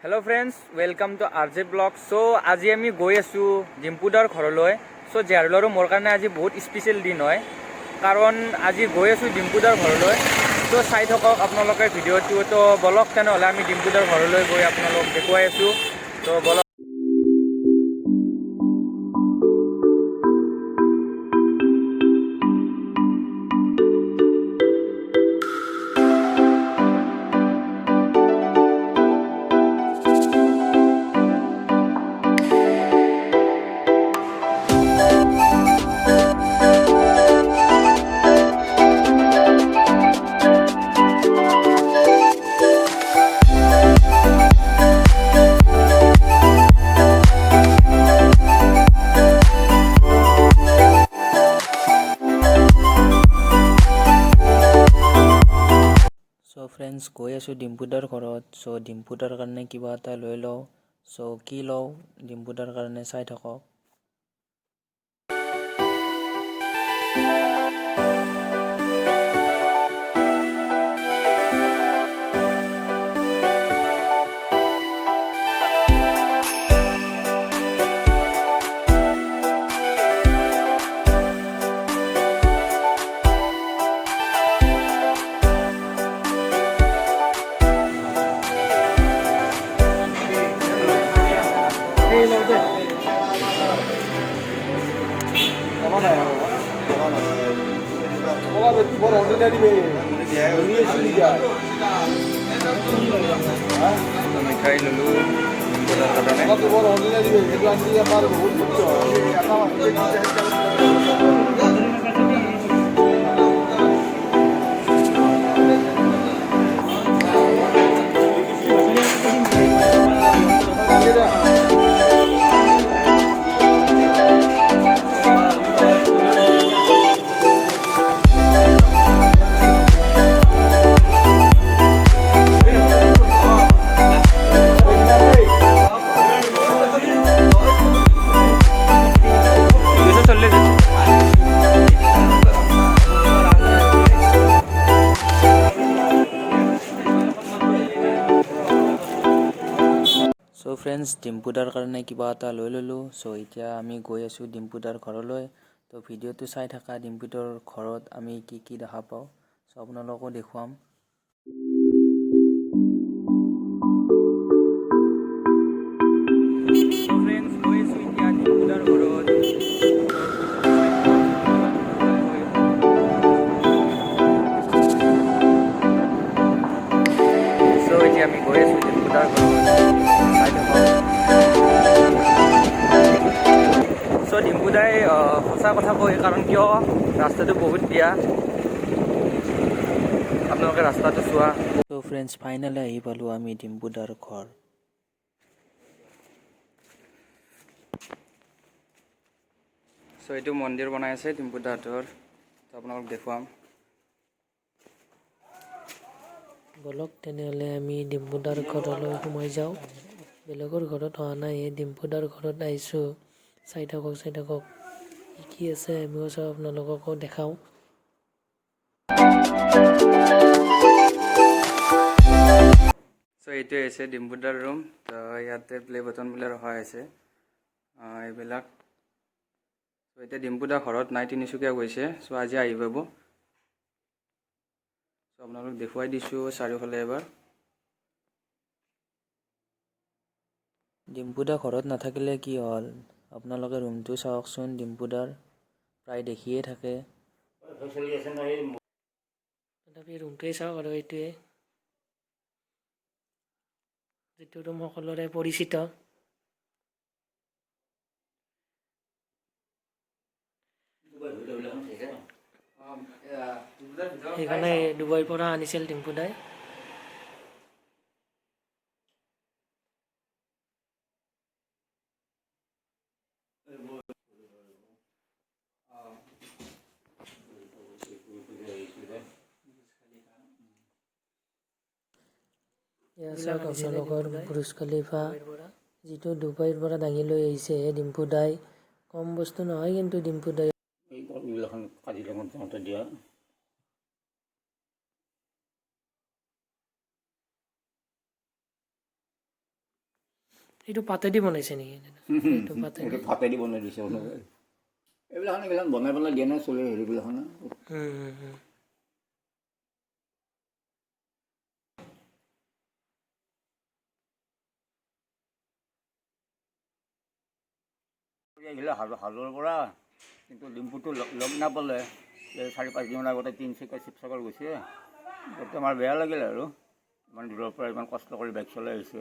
Hello friends welcome to R J blog. So आज आम गई आसो डिम्पुदार घरলৈ। सो जेरलरो मोर कारण आज बहुत स्पेशल दिन है कारण आज गई आसो डिम्पुदार घरলৈ। सो चाई थকক आपनालोके भिडिओটো। तो बलक तेनहले आम डिम्पुदार घरলৈ गई आपनालोक देखुवाई आसो। तो बलक सो फ्रेंड्स गई आसो डिम्पुदार घरत। सो डिम्पुदार कारण किबा एटा লৈ লও। सो कि लও डिम्पुदार कारण चाई थকক। मिठाई लुलू सो फ्रेंड्स डिम्पुदार कारण किबा एटा লৈ ললো। सो এতিয়া আমি গৈ আছো ডিম্পুদার ঘৰলৈ। তো ভিডিওটো চাই থাকা ডিম্পুদাৰ ঘৰত আমি কি দেখা পাও। সো আপোনালোকক দেখুৱাম। सो फ्रेंड्स गई आसो এতিয়া ডিম্পুদাৰ ঘৰত। सो এতিয়া আমি গৈ আছো ডিম্পুদাৰ ঘৰত। सो डिम्पुदाई सचा कथा कय कारण क्यों रास्ता बहुत बिया आपलोके रास्ता चुआ। तो फ्रेंड्स फाइनली आहि पालो आमी डिम्पुदार घर। सो ये मंदिर बनाई आछे डिम्पुदाहतर। तो आपनालोक देखुवाम। बलक तेनेहले आमी डिम्पुदार घरলৈ सोमाय जाओ। बेलेगर घरत होआ नाइ डिम्पुदार घरत आइसो। चाई थকক कि आछे आमिओ सब आपनालोकको देखाओ। सो ये आछे डिम्पुदार रूम। तो इयाते प्ले बटन बिला रखा आछे एबिलाक। सो इते डिम्पुदा घरत नाइ तिनिचुकिया गइसे। सो আজি आहि पाबो। सो आपनालोक देखुवाई दिसु चारिओफाले एबार। डिम्पुदा घरत नाथाकिले कि हल आपनालोके रूमটো চাওকচোন। डिम्पुदार प्राय देखिए থাকে। तथापि रूमটোৱে চাওক আৰু এইটোৱে যিটো ৰুম সকলোৰে পৰিচিত। সেইকাৰণে ডুবাইৰ পৰা আনিছিল ডিম্পুদাই। बुर्ज खलिफा जितु दुबईर পৰা দাঙি লৈ আহিছে ডিম্পুদাই। কম বস্তু নহয় কিন্তু ডিম্পুদাই এইটো পাতেদি বনাইছে নেকি এইটো পাতেদি এইটো ফাটেদি বনাই দিছে এইবিলাক বনাই পেলাই দিয়ে নাই চলে হেৰিবিলাক আহিলে হাজোৰ পৰা কিন্তু ডিম্পুটো লগ নাপালে এই 4-5 দিন আগতে তিনিচুকীয়া শিৱসাগৰ গৈছে গতিকে আমাৰ বেয়া লাগিলে আৰু ইমান দূৰৰ পৰা ইমান কষ্ট কৰি বাইক চলাই আহিছে